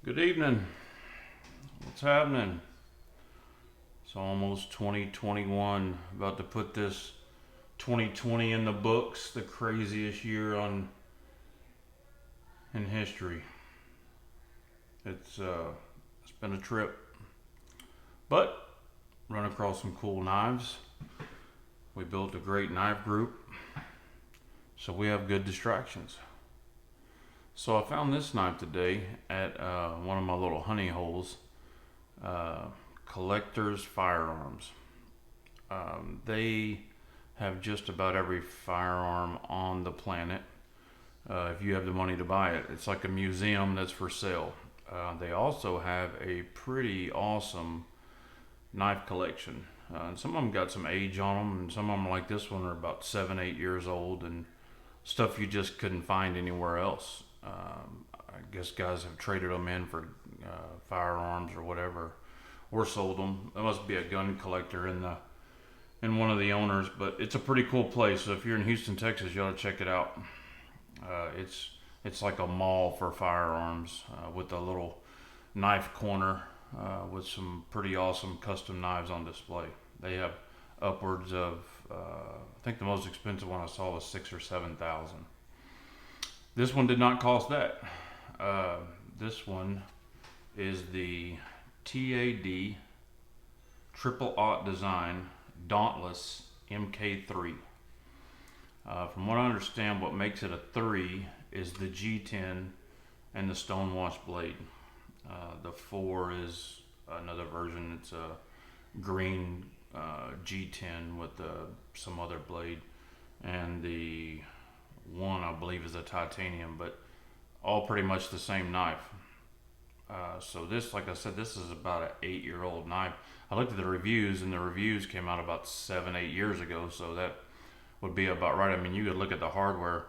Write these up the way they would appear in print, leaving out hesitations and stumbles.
Good evening. What's happening? It's almost 2021. About to put this 2020 in the books, the craziest year in history. It's been a trip, but run across some cool knives. We built a great knife group, so we have good distractions. So I found this knife today at one of my little honey holes. Collector's Firearms. They have just about every firearm on the planet. If you have the money to buy it, it's like a museum that's for sale. They also have a pretty awesome knife collection. And some of them got some age on them, and some of them, like this one, are about 7, 8 years old, and stuff you just couldn't find anywhere else. I guess guys have traded them in for firearms or whatever, or sold them. There must be a gun collector in one of the owners, but it's a pretty cool place. So if you're in Houston, Texas, you ought to check it out. It's like a mall for firearms with a little knife corner with some pretty awesome custom knives on display. They have upwards of I think the most expensive one I saw was 6,000 or 7,000. This one did not cost that. This one is the TAD triple Aught design Dauntless MK3. From what I understand, what makes it a 3 is the G10 and the stonewash blade. The 4 is another version. It's a green G10 with some other blade, and the 1 I believe is a titanium, but all pretty much the same knife. So this, like I said, this is about an 8-year-old knife. I looked at the reviews, and the reviews came out about 7, 8 years ago, so that would be about right. I mean, you could look at the hardware.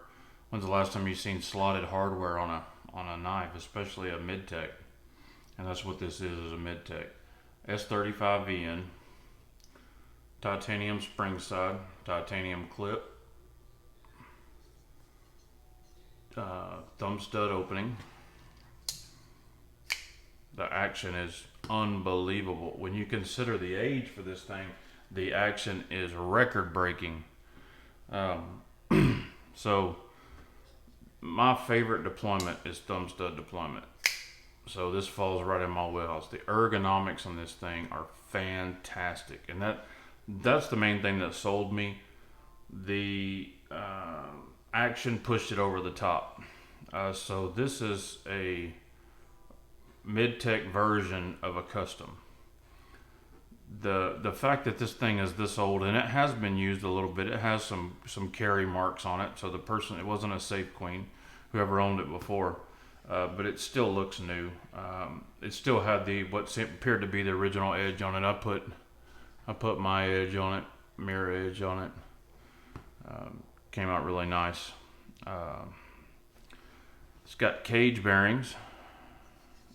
When's the last time you've seen slotted hardware on a knife, especially a mid-tech? And that's what this is a mid-tech. S35VN, titanium spring side, titanium clip, thumb stud opening. The action is unbelievable. When you consider the age for this thing, the action is record breaking. So my favorite deployment is thumb stud deployment. So this falls right in my wheelhouse. The ergonomics on this thing are fantastic, and that's the main thing that sold me. The action pushed it over the top. So this is a mid-tech version of a custom. The fact that this thing is this old, and it has been used a little bit, it has some carry marks on it. So it wasn't a safe queen, whoever owned it before, but it still looks new. It still had what appeared to be the original edge on it. I put my edge on it, mirror edge on it. Came out really nice. It's got cage bearings.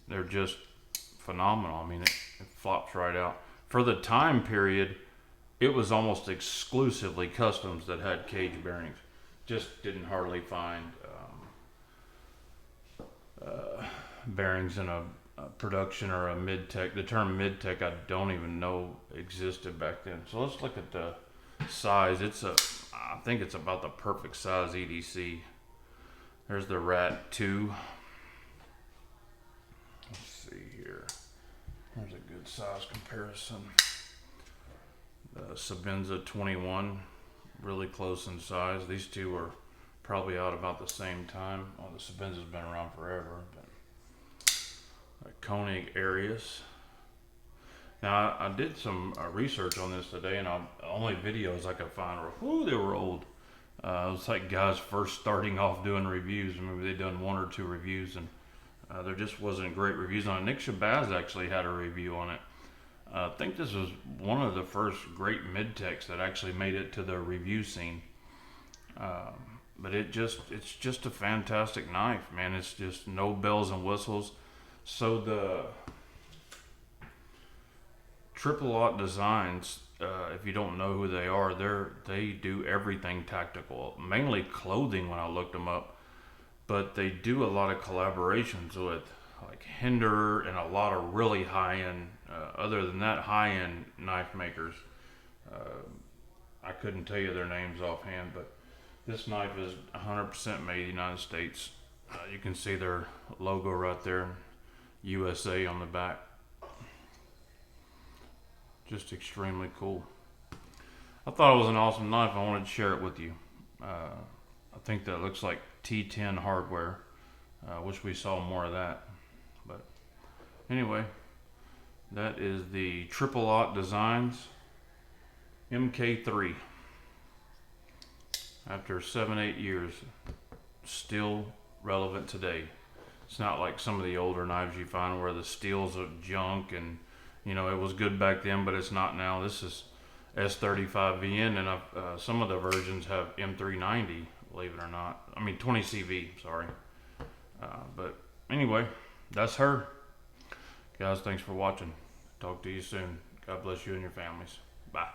They're just phenomenal. I mean, it flops right out. For the time period, it was almost exclusively customs that had cage bearings. Just didn't hardly find bearings in a production or a mid-tech. The term mid-tech I don't even know existed back then. So let's look at the size. I think it's about the perfect size EDC. There's the Rat 2. Let's see here. There's a good size comparison. The Sabenza 21, really close in size. These two are probably out about the same time. Well, the Sabenza's been around forever. But Koenig Arius. Now, I did some research on this today, and the only videos I could find were, they were old. It was like guys first starting off doing reviews. Maybe they'd done 1 or 2 reviews, and there just wasn't great reviews on it. Nick Shabazz actually had a review on it. I think this was one of the first great mid-techs that actually made it to the review scene. But it's just a fantastic knife, man. It's just no bells and whistles. So the Triple Aught Designs, if you don't know who they are, they do everything tactical, mainly clothing when I looked them up. But they do a lot of collaborations with like Hinder and a lot of really high-end, other than that, high-end knife makers. I couldn't tell you their names offhand, but this knife is 100% made in the United States. You can see their logo right there, USA on the back. Just extremely cool. I thought it was an awesome knife. I wanted to share it with you. I think that looks like T10 hardware. Wish we saw more of that. But anyway, that is the Triple Aught Designs MK3. After 7-8 years, still relevant today. It's not like some of the older knives you find where the steel's of junk and it was good back then, but it's not now. This is S35VN, and some of the versions have M390, believe it or not. I mean 20CV, sorry. But anyway, that's her. Guys, thanks for watching. Talk to you soon. God bless you and your families. Bye.